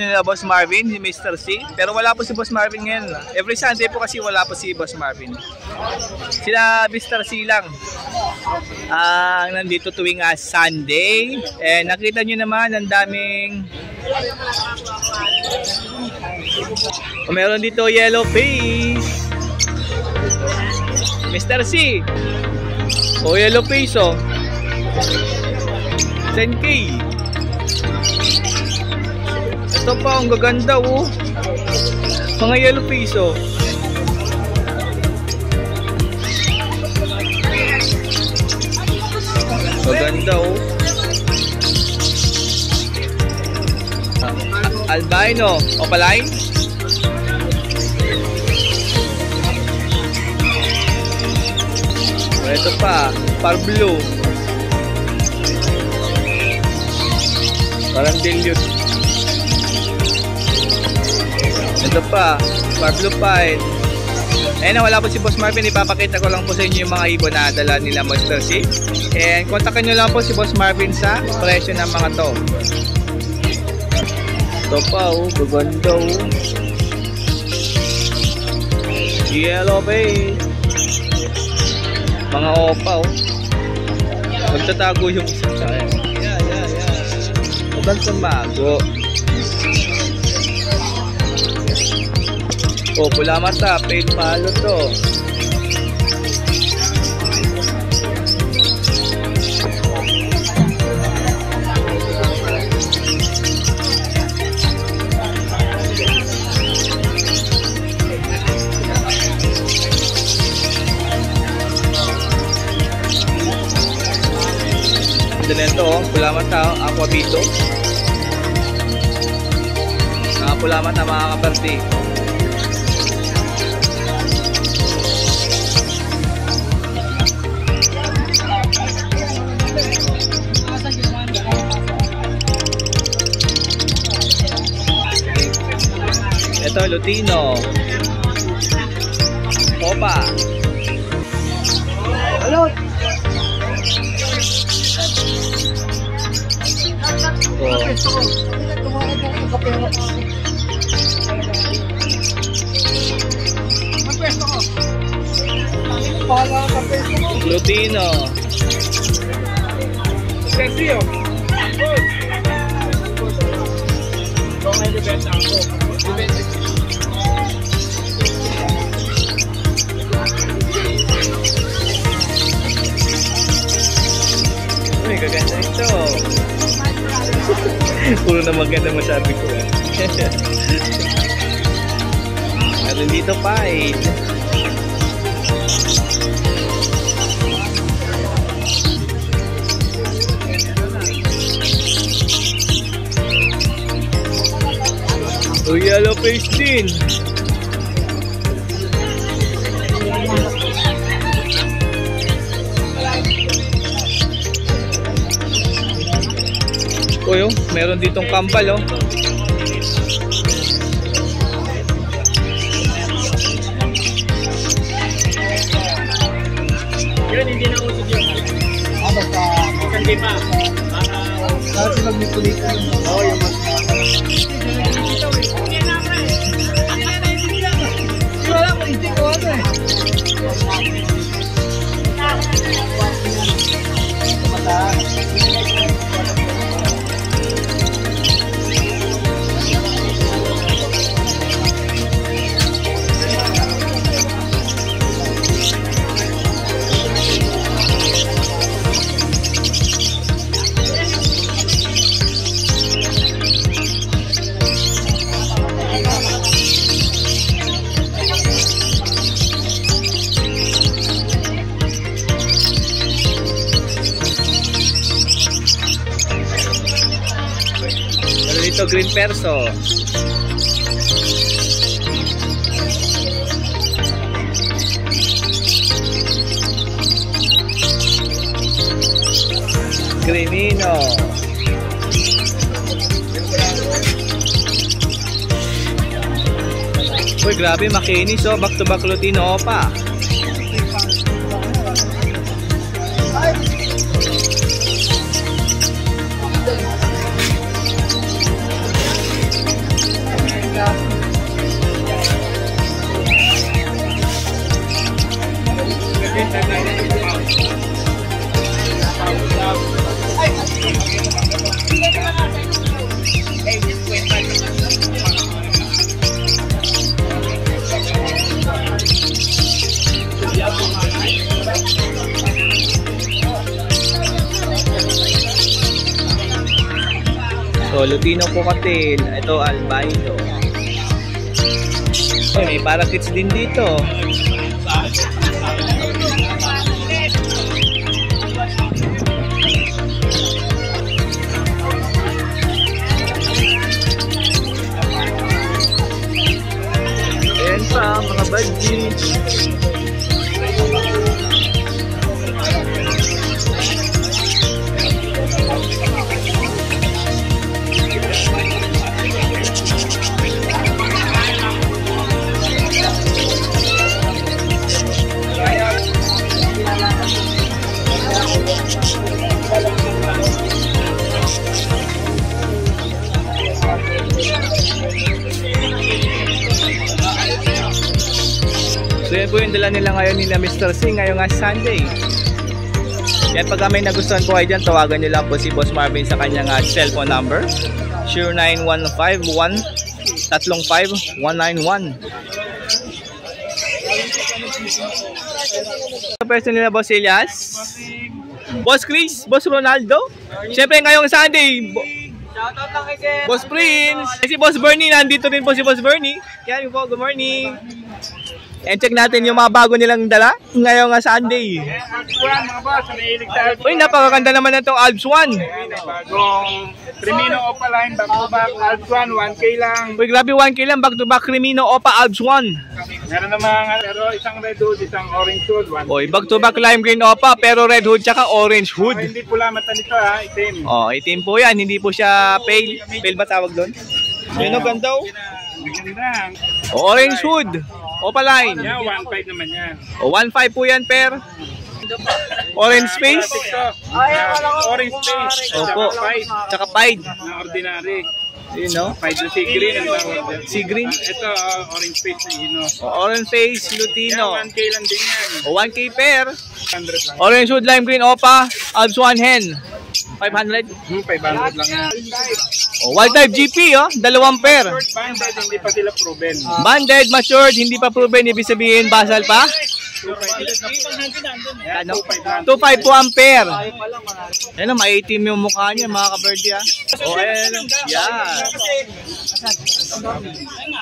nila Boss Marvin, si Mr. C. Pero wala po si Boss Marvin ngayon. Every Sunday po kasi wala po si Boss Marvin. Sila Mr. C lang nandito tuwing Sunday. Nakita nyo naman ang daming meron dito yellow face. Mr. C. Yellow face 10K. Ito pa, ang gaganda mga yellow face Maganda albino, opaline. Ito pa, par blue. Parang dilute. Ito pa, par blue pine. Wala po si Boss Marvin. Ipapakita ko lang po sa inyo yung mga ibon na dala nila Mr. C. And kontakin nyo lang po si Boss Marvin sa presyo ng mga to. Ito pa gaganda yellow face. Mga opa magtatago yung isa sa akin. Magandang tumago. Pula mata, paid palo to. Ito pula mata, aqua bito. Pula mata mga kaparti. Ito Lutino. Opa. Hello. Lutino. Sexy Uy, gaganda ito. Puro na maganda masabi ko Meron dito pa yellow face din. Meron ditong kambal Yan, hindi na usod yun. Hindi pa. Kasi magmikulitan. Yung mas dito green perso. Greenino. Uy, grabe makinis back to back Lutino pa. Lutino Cocktail. Ito, albino. May parakeets din dito. Ayan pa, mga budgies. So yan po yung dala nila ngayon nila Mr. C ngayong Sunday. Yan, pag may nagustuhan po kayo dyan, tawagan nyo lang po si Boss Marvin sa kanyang cellphone number 0915-135-191. Sa person nila Boss Elias, Boss Chris, Boss Ronaldo. Siyempre ngayong Sunday, shoutout lang kay Boss Prince. Si Boss Bernie, nandito rin po si Boss Bernie. Yan po, good morning. And check natin yung mga bago nilang dala ngayong Sunday. Alps 1 mga boss, nahilig sa Alps 1. Uy, napakaganda naman na itong Alps 1. Bagong Crimino Opaline, back to back, Alps 1, 1K lang. Uy, grabe 1K lang, back to back Crimino Opa Alps 1. Meron namang pero isang red hood, isang orange hood. Uy, back to back lime green Opa, pero red hood tsaka orange hood. Hindi pula mata nito ha, itim. Oh, itim po yan, hindi po siya pale. Pale ba tawag doon? Yun ang ganda oh. Maganda. Orange hood. Opaline. Yeah, 1.5 naman yan. O, 1.5 po yan per orange face. Orange face. Opo. Tsaka pied. Na ordinary. You know? Pied na sea green. Sea green. Ito, orange face na hino. O, orange face, Lutino. Yeah, 1K lang din yan. O, 1K per 100 lang. orange hood, lime green Opa, Alps 1 hen. 500. 500 lang yan. O, wild type GP, oh, dalawang per. Banded, hindi pa sila proven. Banded, matured, hindi pa proven, ibig sabihin basal pa. Ano? 2.5 po ang pair. Ano, maitim yung mukha niya, mga kaberdi, ah. O, ayan. Yeah.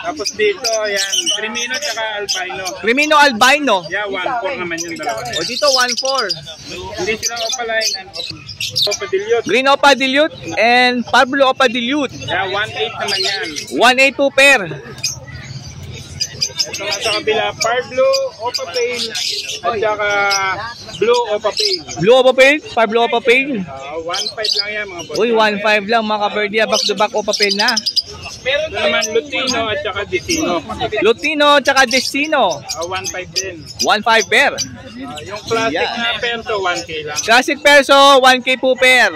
Tapos dito, yan, Crimino tsaka Albino. Crimino albino. Yeah, 1.4 naman yung dalawa. O, dito 1.4. Hindi sila opaline and opadilute. Green Opa Dilute and Pablo Opa Dilute. Yeah, 1.8 naman yan. 1.8 po pair. Ito nga sa kabila, Pablo Opa Pale at saka Blue Opa Pale. Blue Opa Pale, Pablo Opa Pale. 1.5 lang yan mga boss. Uy, 1.5 lang mga kaberdi, back to back Opa Pale na. Ito naman Lutino at saka Destino. Lutino tsaka Destino. 1.5 din. 1.5 pair. Yung classic na perto, 1K lang. Classic perso, 1K po pair.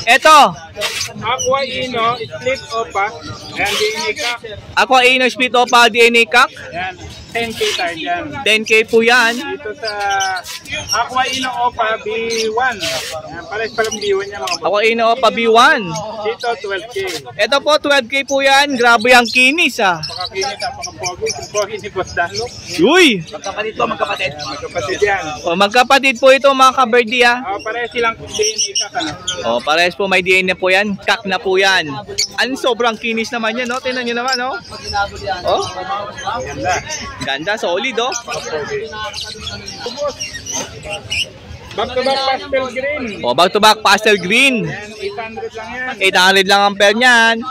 Eto, Aqua Ino, Split Opa, and DNA Cup. Aqua Ino Split Opa DNA Cock. Yan, 10K tayo dyan. 10K po yan. Dito sa Aqua Ino Opa B1. Yan, pares palang B1 niya mga boss. Aqua Ino Opa B1. Dito 12K. Ito po, 12K po yan. Grabe ang kinis ah. Pakakinis ang pakapogi. Yung pogi ni Boss Dalo. Uy! Magkapatid to, magkapatid. Magkapatid yan. O, magkapatid po ito mga kaberdi ah. Pares silang DNA ka ka na. O, pares po may DNA po yan. Cock na po yan. Ang sobrang kinis naman yan, no? Tingnan nyo naman, no? Oh, Ganda. ganda, solid, oh. Back to back pastel green. O, back to back pastel green. Yan, 800 lang yan. 800 lang ang pair niyan.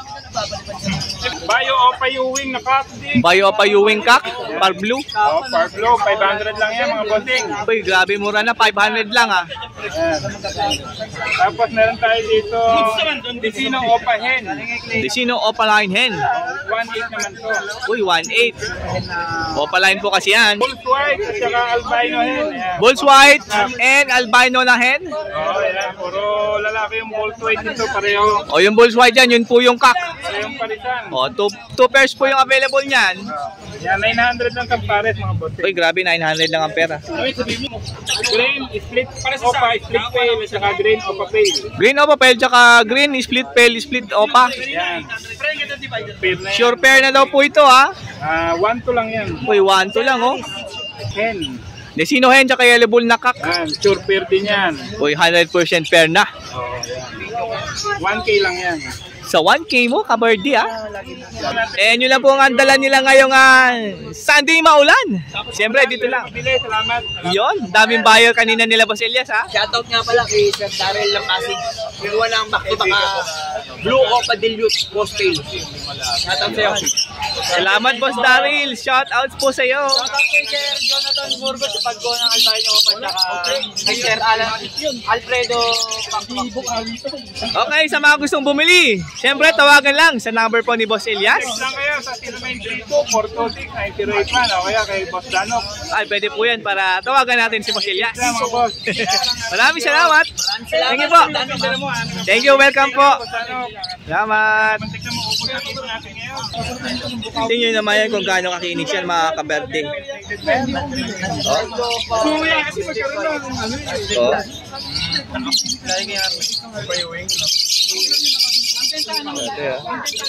Bio Opa Ewing na Capdi. Bayo pa Ewing Cock, par blue. Parblo, 500 lang yan mga bossing. Uy, grabe mura na, 500 lang ah. Yan. Tapos meron tayo dito Destino Opa Hen. Destino Opaline hen. 1.8 naman to. Uy, 1.8. Opaline po kasi yan. Full white at saka albino hen. Yan. Bulls white and albino na hen. Yan. Puro lalaki yung full white dito pareho. O, yung bulls white yan, yun po yung cock. Parehong palitan. O, two pairs po yung available niyan. Yan, 900 lang kampares mga bossing. Uy, grabe, 900 lang ang pera. Green, split Opa, split pale at saka green Opa pale. Green Opa Pale, tsaka green, split pale, split Opa. Yan. Pair na yan. Sure pair na daw po ito, ha? 1-2 lang yan. Uy, 1-2 lang, oh. Hen. Destino hen, tsaka yellow bull na cock. Yan, sure pair din yan. Uy, 100% pair na. Oh, yan. 1K lang yan. Sa 1K mo, kabirdi ah. And yun lang po ang dala nila ngayong Sunday maulan. Siyempre, dito lang. Bili, salamat. Yun, daming buyer kanina nila Boss Elias ha. Shoutout nga pala kay Sir Darrell ng Pasig. Kinuha ng back-to-back Blue Opa Dilute Gospel. Shoutout sa'yo. Salamat Boss Daryl, shout out po sa iyo. Shoutout kay Sir Jonathan Burgos sa pag-go ng Albayo Opa. Kay Sir Alfredo Pangbo. Okay, sa mga gustong bumili, siyempre tawagan lang sa number po ni Boss Elias. Text lang kayo sa 0932-426-9081 o kaya kay Boss Danok. Ay, pwede po yan para tawagan natin si Boss Elias. Yan mga boss. Maraming salamat. Thank you po. Thank you, welcome po. Salamat. Tignan mo, ubos na ito natin ngayon. Tingnan nyo naman yan kung gaano kakinis yan mga kaberte. Kuya, kasi magkaroon ng ano eh. Oh.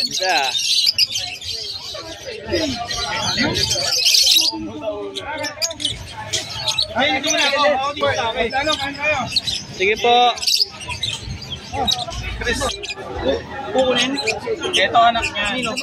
Isa. Ay, hindi mo na ako. Danok, ano kayo? Sige po. Chris. Kukunin. Ito anak niya. Sino?